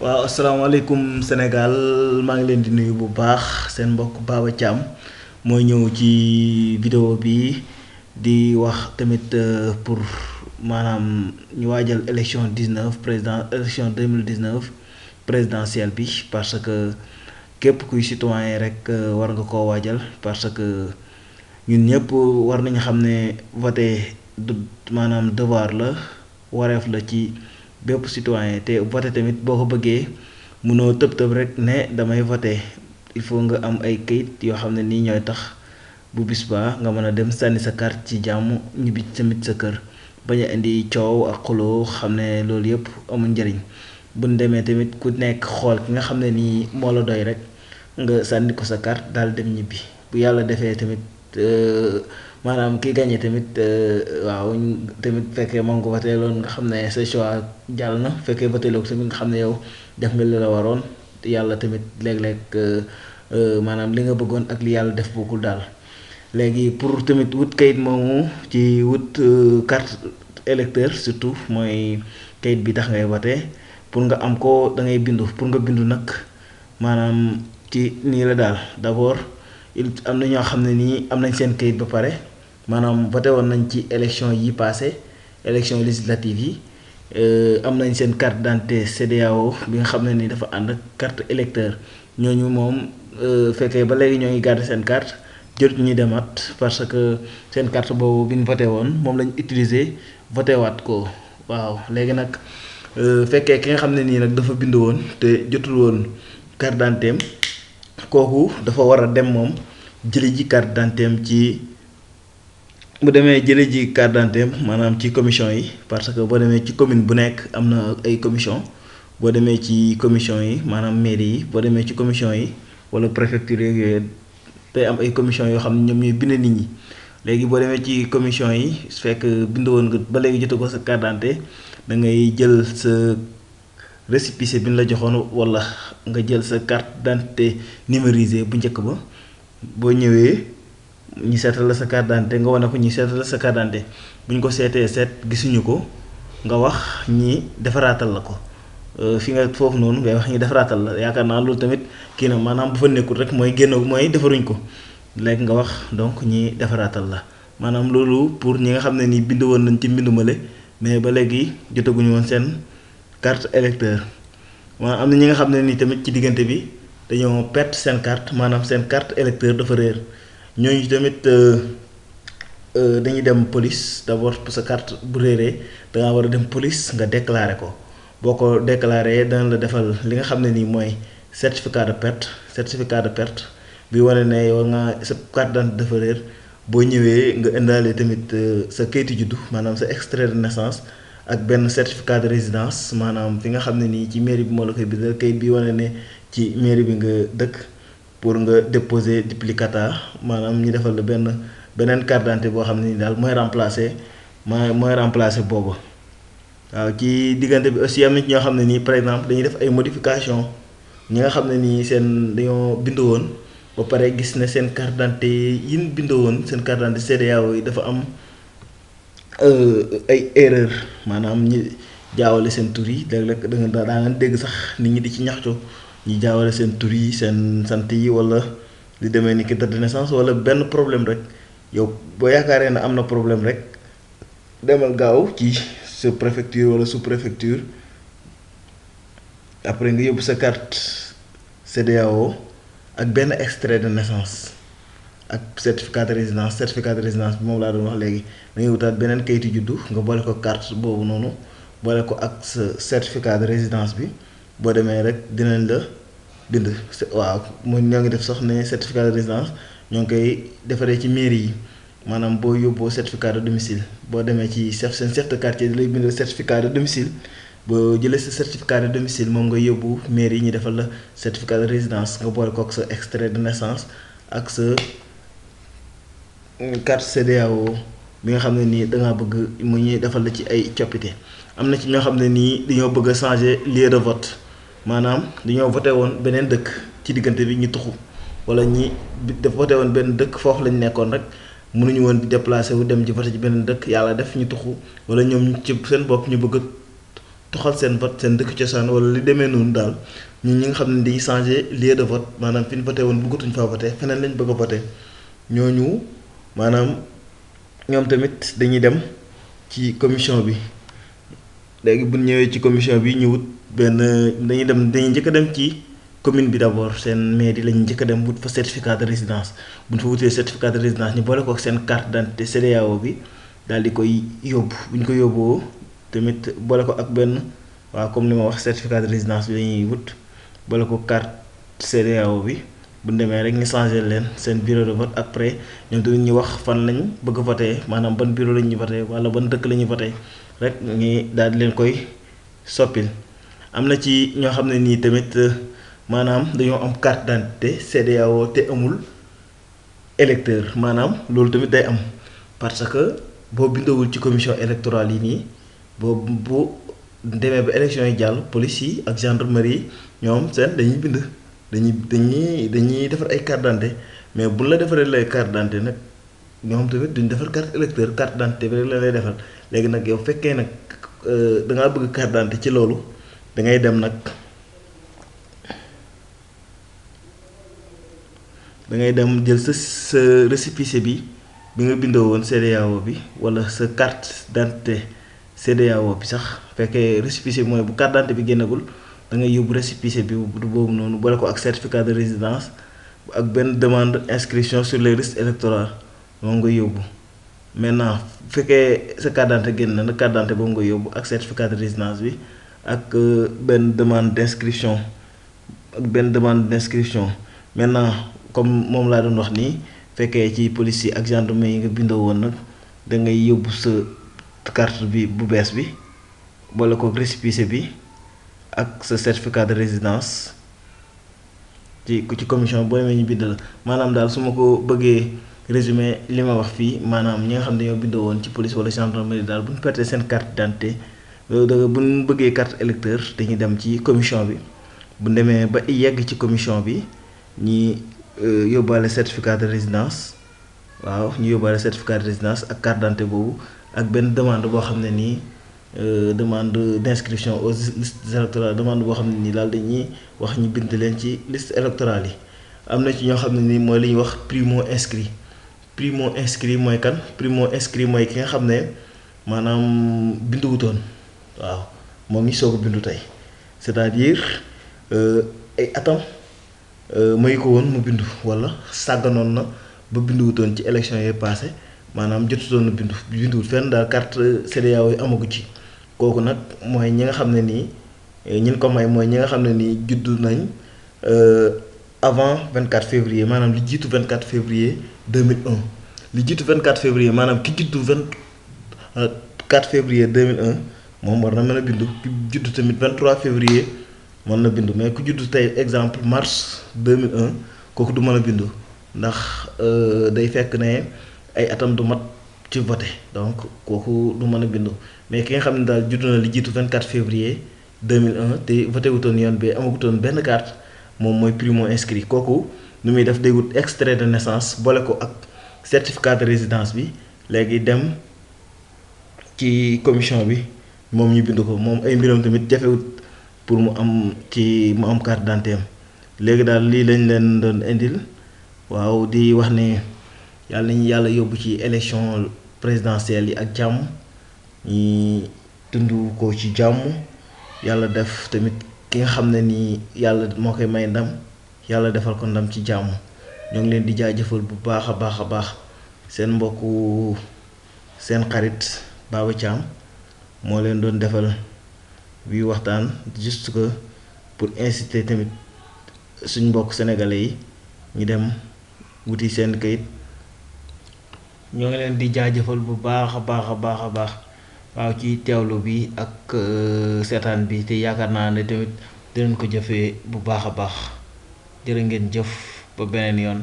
waaw asalaamaaleykum Sénégal maa ngi leen di nuyu bu baax seen mbokk Baba Thiam mooy ñëw ci vidéo bi di wax tamit pour maanaam ñu waajal élection 19 président élection 2019 présidentielle bi parce que képp kuy citoyen rek war nga koo waajal parce que ñun ñëpp war nañu xam ne voter du maanaam devoir la wareef la ci bépp citoyen te voter tamit boo ko bëggee mënoo tëb tëb rek ne damay voter il faut nga am ay kayit yoo xam ne nii ñooy tax bu bis baa nga mën a dem sànni sa carte ci jàmm ñibbi tamit sa kër bañ a indi coow ak xuloo xam ne loolu yëpp amul njëriñ buñ demee tamit ku nekk xool ki nga xam ne nii moo la doy rek nga sànni ko sa carte daal dem ñibbi bu yàlla defee tamit maanaam ki gagné tamit waaw tamit fekkee moom ko voté loon nga xam ne sa choix jàll na fekkee voté loo ko tamit nga xam ne yow def nga li la waroon yàlla tamit léeg-léeg maanaam li nga bëggoon ak li yàlla def bokkul daal léegi pour tamit wut kayit moomu ci wut carte électeur surtout mooy kayit bi tax ngay voté pour nga am ko da ngay bindu pour nga bindu nag maanaam ci nii la daal d'abord il am na ñoo xam ne nii am nañ seen kayit ba pare maanaam voté woon nañ ci élection yi passé élection législative yi am nañ seen carte d'identité CEDEAO bi nga xam ne ni dafa ànd ak carte électeur ñooñu moom fekkee ba léegi ñoo ngi garder seen carte jot ñuy demaat parce que seen carte boobu bi ñu voté woon moom lañ utiliser voté waat ko waaw léegi nag fekkee ki nga xam ne nii nag dafa bind woon te jotul woon carte d'identité am kooku dafa war a dem moom jëli ji carte d'identité am ci bu demee jëli ji carte d'identité am maanaam ci commission yi parce que boo demee ci commune bu nekk am na ay commission boo demee ci commission yi maanaam mairie yi boo demee ci commission yi wala préfecture yooyu te am ay commission yoo xam ne ñoom ñooy bind nit ñi léegi boo demee ci commission yi su fekk bind woon nga ba léegi jotagoo sa carte d'identité da ngay jël sa récépissé bi ñu la joxoon wala nga jël sa carte d'identité numérisée bu njëkk ba boo ñëwee ñi seetal la sa carte d'identité nga wane ko ñi seetal la sa carte d'identité bu ñu ko seetee seet gisuñu ko nga wax ñi defaraatal la ko fi nga foofu noonu ngay wax ñi defaraatal la yaakaar naa loolu tamit kii na maanaam bu fa nekkul rek mooy génn mooy defaruñ ko léegi nga wax donc ñi defaraatal la maanaam loolu pour ñi nga xam ne nii bind woon nañ ci mbindumale mais ba léegi jotaguñu woon seen carte électeur maanaam am na ñi nga xam ne nii tamit ci diggante bi dañoo perte seen carte maanaam seen carte électeur dafa réer ñooñu tamit dañuy dem police d'abord pour sa carte bu réeree da ngaa war a dem police nga déclarer ko boo ko déclarer dana la defal li nga xam ne nii mooy certificat de perte bi wane ne yow nga sa carte d'identité dafa réer boo ñëwee nga indaale tamit sa kayitu juddu maanaam sa extrait de naissance ak benn certificat de résidence maanaam fi nga xam ne nii ci mairie bi moo la koy bindal kayit bi wane ne ci mairie bi nga dëkk pour nga déposer duplicata maanaam ñu defal la beneen carte d'identité boo xam ne nii daal mooy remplacer boobu waaw ci diggante bi aussi am na ci ñoo xam ne nii par exemple dañuy def ay modification ñi nga xam ne nii seen dañoo bind woon ba pare gis ne seen carte d'identité yi ñu bind woon seen carte d'identité CEDEAO yi dafa am ay erreur maanaam ñi jaawale seen tur yi léeg-léeg daa nga dégg sax nit ñi di ci ñaxtu ñi jaawale seen tur yi seen sant yi wala li demee ni ki date de naissance wala benn problème rek yow boo yaakaaree ne am na problème rek demal gaaw ci sa préfecture wala sous préfecture après nga yóbbu sa carte CEDEAO ak benn extrait de naissance ak certificat de résidence bi moom laa doon wax léegi da ngay wutaat beneen kayitu juddu nga boole ko carte boobu noonu boole ko ak sa certificat de résidence bi boo demee rek dinañ la bind waaw mu ñoo ngi def sax ne certificat de résidence ñoo ngi koy defaree ci mairie yi maanaam boo yóbboo certificat de domicile boo demee ci seen chef de quartier di lay bindal certificat de domicile boo jëlee sa certificat de domicile moom nga yóbbu mairie yi ñu defal la certificat de résidence nga boole ko ak sa extrait de naissance ak sa carte CEDEAO bi nga xam ne nii dangaa bëgg mu ñuy defal la ci ay coppite am na ci ñoo xam ne nii dañoo bëgg a changer lieu de vote maanaam dañoo voté woon beneen dëkk ci diggante bi ñu tuxu wala ñi dafa voté woon benn dëkk foofu lañ nekkoon rek mënuñu woon di déplacé wu dem ci voté ci beneen dëkk yàlla def ñu tuxu wala ñoom ci seen bopp ñu bëgg toxal seen vote seen dëkk cosaan wala li demee noonu daal ñi nga xam ne dañuy changer lieu de vote maanaam fi ñu voté woon bëggatuñ faa voté feneen lañ bëgg a voté ñooñu maanaam ñoom tamit dañuy dem ci commission bi. léegi bu ñëwee ci commission bi ñu wut benn dañuy njëkk a dem ci commune bi d'abord seen mairie lañu njëkk a dem wut fa certificat de résidence bu ñu fa wutee certificat de résidence ñu boole ko ak seen carte d'identité CEDEAO bi daal di koy yóbbu bu ñu ko yóbboo tamit boole ko ak benn waaw comme li ma wax certificat de résidence bi lañuy wut boole ko carte CEDEAO bi bu ñu demee rek ñu changé leen seen bureau de vote après ñoom tamit ñu wax fan lañ bëgg a voté maanaam ban bureau lañ ñu voté wala ban dëkk la ñuy voté rek ñi daal di leen koy soppil am na ci ñoo xam ne nii tamit maanaam dañoo am carte d'identité CEDEAO te amul électeur maanaam loolu tamit day am parce que boo bindawul ci commission électorale yi nii bu demee ba élection yi jàll police yi ak gendarmerie yi ñoom seen dañuy bind dañuy defar ay carte d'identité mais bu la defaree lay carte d'identité nag ñoom tamit duñ defar carte électeur carte d'identité bi rek la lay defal léegi nag yow fekkee nag da ngaa bëgg carte d'identité ci loolu da ngay dem nag da ngay dem jël sa récépissé bi nga bindoo woon CEDEAO bi wala sa carte d'identité CEDEAO bi sax fekkee récépissé mooy bu carte d'identité bi génnagul da ngay yóbbu récépissé bi boobu noonu boole ko ak certificat de résidence ak benn demande inscription sur les listes électorales moom nga yóbbu maintenant fekkee sa carte d'identité génn na carte d'identité boobu nga yóbbu ak certificat de résidence bi ak benn demande d'inscription maintenant comme moom laa doon wax nii fekkee ci police yi ak gendarmerie yi nga bindoo woon nag da ngay yóbbu sa carte bi bu bees bi boole ko récépissé bi ak sa certificat de résidence ci commission boo demee ñu bind la maanaam daal su ma ko bëggee résumé li ma wax fii maanaam ñi nga xam ne dañoo bindoo woon ci police wala gendarmerie daal bu ñu perte seen carte d'identité bu ñu bëggee carte électeur dañuy dem ci commission bi bu ñu demee ba yegg ci commission bi ñi yóbbaale certificat de résidence waaw ñu yóbbaale certificat de résidence ak carte d'identité boobu ak benn demande boo xam ne nii demande d'inscription aux listes électorales demande boo xam ne nii daal dañuy wax ñu bind leen ci liste électorale yi am na ci ñoo xam ne nii mooy li ñuy wax primo inscrit mooy kan primo inscrit mooy ki nga xam ne maanaam binduwutoon waaw moom ñi soog a bindu tey c'est-à-dire ay atam mayu ko woon mu bindu wala sàgganoon na ba binduwutoon ci élection yi passé maanaam jotutoon na binduwut fenn daal carte CEDEAO yi amagu ci kooku nag mooy ñi nga xam ne nii ñin ko may mooy ñi nga xam ne nii juddu nañ avant 24 février maanaam li jiitu 24 février 2001 li jiitu 24 février maanaam ki juddu 24 février 2001 moom war na mën a bindu ki juddu tamit 23 février mën na bindu mais ku juddu tey exemple mars 2001 kooku du mën a bindu ndax day fekk ne ay atam du mat ci voté donc kooku du mën a bindu mais ki nga xam ne daal juddu na li jiitu 24 février 2001 te voté wutoon yoon bi amagutoon benn carte moom mooy primo inscrit kooku nu muy def day wut extrait de naissance boole ko ak certificat de résidence bi léegi dem ci commission bi moom ñu bind ko moom ay mbiram tamit jafewut pour mu am carte d'identité am léegi daal lii lañ leen doon indil waaw di wax ne yàlla nañu yàlla yóbbu ci élection présidentielle yi ak jàmm ñi dund ko ci jàmm yàlla def tamit ki nga xam ne nii yàlla moo koy may ndam yàlla defal ko ndam ci jàmm ñoo ngi leen di jaajëfal bu baax a baax seen mbokku seen xarit Baba Thiam moo leen doon defal bi waxtaan juste que pour inciter tamit suñ mbokk sénégalais yi ñu dem wuti seen kayit ñoo ngi leen di jaajëfal bu baax a baax waaw ci teewlu bi ak seetaan bi te yaakaar naa ne tamit dinañ ko jëfee bu baax a baax jërë ngeen jëf ba beneen yoon